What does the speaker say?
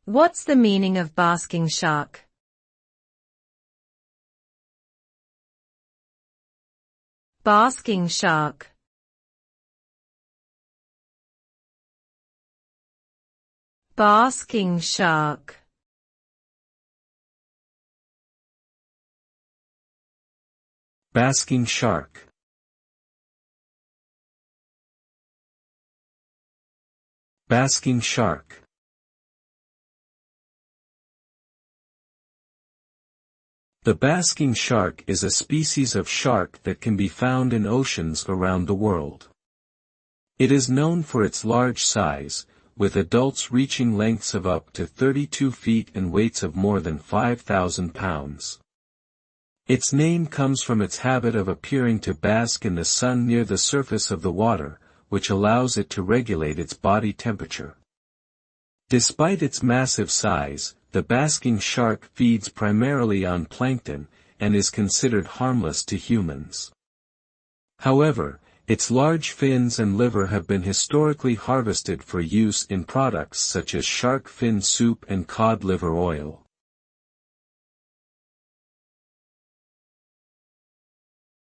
What's the meaning of basking shark? Basking shark. Basking shark. Basking shark. Basking shark. The basking shark is a species of shark that can be found in oceans around the world. It is known for its large size, with adults reaching lengths of up to 32 feet and weights of more than 5,000 pounds. Its name comes from its habit of appearing to bask in the sun near the surface of the water, which allows it to regulate its body temperature. Despite its massive size, the basking shark feeds primarily on plankton, and is considered harmless to humans. However, its large fins and liver have been historically harvested for use in products such as shark fin soup and cod liver oil.